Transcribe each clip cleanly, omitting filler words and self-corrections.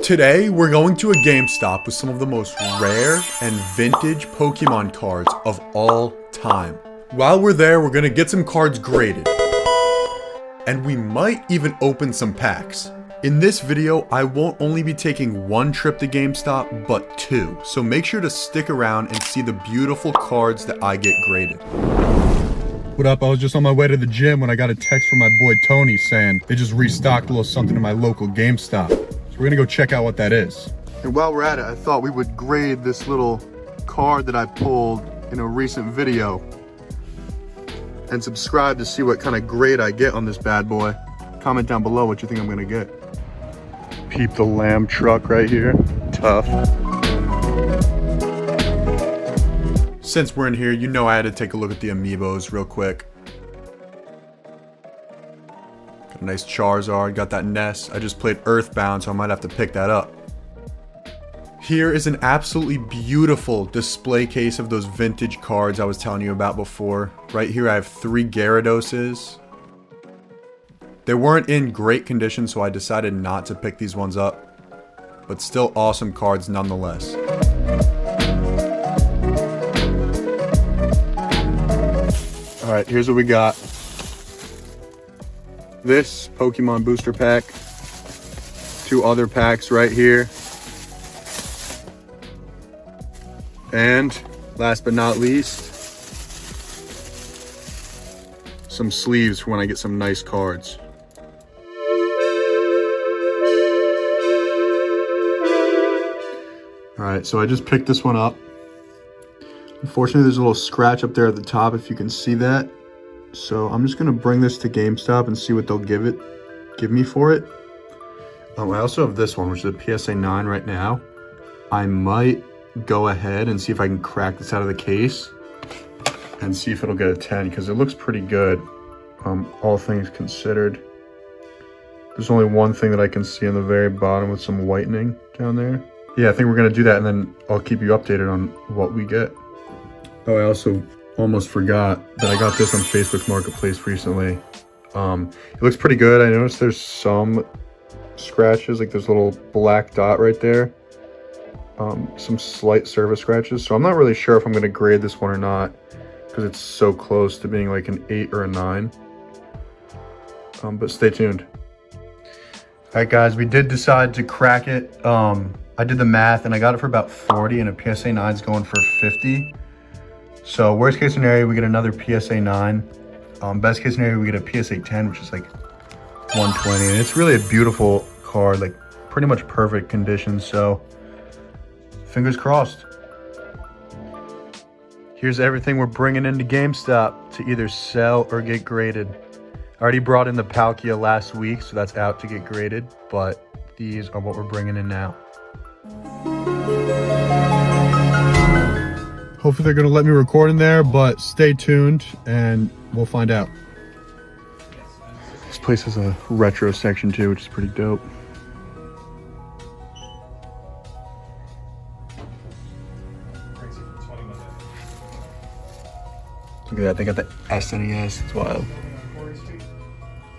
Today, we're going to a GameStop with some of the most rare and vintage Pokemon cards of all time. While we're there, we're gonna get some cards graded. And we might even open some packs. In this video, I won't only be taking one trip to GameStop, but two. So make sure to stick around and see the beautiful cards that I get graded. What up? I was just on my way to the gym when I got a text from my boy Tony saying they just restocked a little something in my local GameStop. So we're gonna go check out what that is. And while we're at it, I thought we would grade this little card that I pulled in a recent video. And subscribe to see what kind of grade I get on this bad boy. Comment down below what you think I'm gonna get. Peep the lamb truck right here. Tough. Since we're in here, you know I had to take a look at the amiibos real quick. Got a nice Charizard, got that Ness. I just played Earthbound, so I might have to pick that up. Here is an absolutely beautiful display case of those vintage cards I was telling you about before. Right here I have 3 Gyarados. They weren't in great condition, so I decided not to pick these ones up. But still awesome cards nonetheless. Alright, here's what we got. This Pokemon booster pack. 2 other packs right here. And last but not least, some sleeves for when I get some nice cards. Alright, so I just picked this one up. Unfortunately, there's a little scratch up there at the top, if you can see that. So I'm just gonna bring this to GameStop and see what they'll give me for it. I also have this one, which is a PSA 9 right now. I might go ahead and see if I can crack this out of the case and see if it'll get a 10, because it looks pretty good, all things considered. There's only one thing that I can see on the very bottom with some whitening down there. Yeah, I think we're gonna do that, and then I'll keep you updated on what we get. Oh, I also almost forgot that I got this on Facebook Marketplace recently. It looks pretty good. I noticed there's some scratches, like there's a little black dot right there. Some slight surface scratches. So I'm not really sure if I'm gonna grade this one or not, because it's so close to being like an 8 or a 9. But stay tuned. Alright guys, we did decide to crack it. I did the math and I got it for about 40, and a PSA 9 is going for 50. So worst case scenario, we get another PSA 9. Best case scenario, we get a PSA 10, which is like 120. And it's really a beautiful card, like pretty much perfect condition. So fingers crossed. Here's everything we're bringing into GameStop to either sell or get graded. I already brought in the Palkia last week, so that's out to get graded. But these are what we're bringing in now. Hopefully they're gonna let me record in there, but stay tuned and we'll find out. This place has a retro section too, which is pretty dope. Look at that, they got the SNES, it's wild.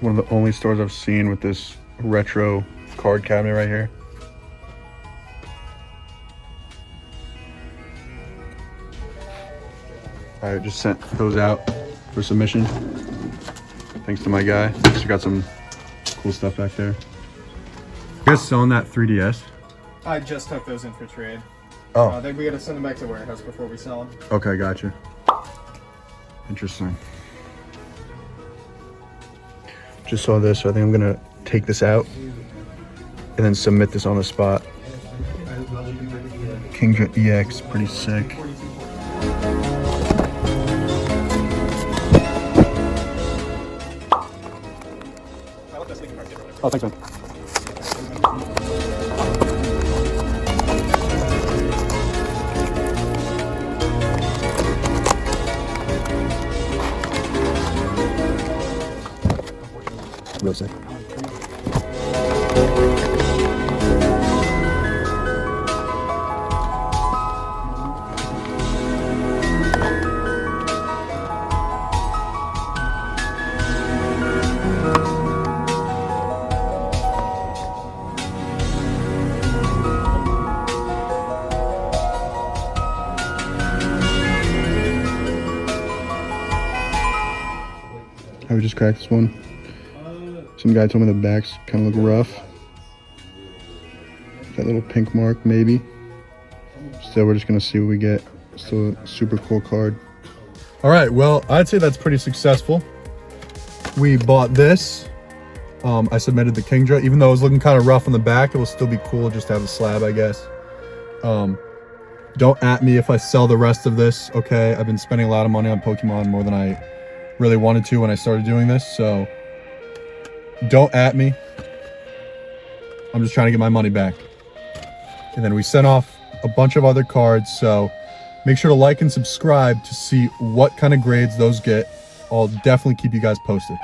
One of the only stores I've seen with this retro card cabinet right here. I just sent those out for submission. Thanks to my guy. So got some cool stuff back there. You guys selling that 3DS? I just took those in for trade. Oh. Then we gotta send them back to the warehouse before we sell them. Okay, gotcha. Interesting. Just saw this, so I think I'm gonna take this out and then submit this on the spot. Kingdra EX, pretty sick. Oh, thanks, man. Real sick. we just cracked this one. Some guy told me the backs kind of look rough. That little pink mark, maybe. Still, we're just gonna see what we get. Still a super cool card. All right, well, I'd say that's pretty successful. We bought this. I submitted the Kingdra. Even though it was looking kind of rough on the back, it will still be cool just to have the slab, I guess. Don't at me if I sell the rest of this, okay? I've been spending a lot of money on Pokemon, more than I really wanted to when I started doing this, so don't at me. I'm just trying to get my money back. And then we sent off a bunch of other cards, so make sure to like and subscribe to see what kind of grades those get. I'll definitely keep you guys posted.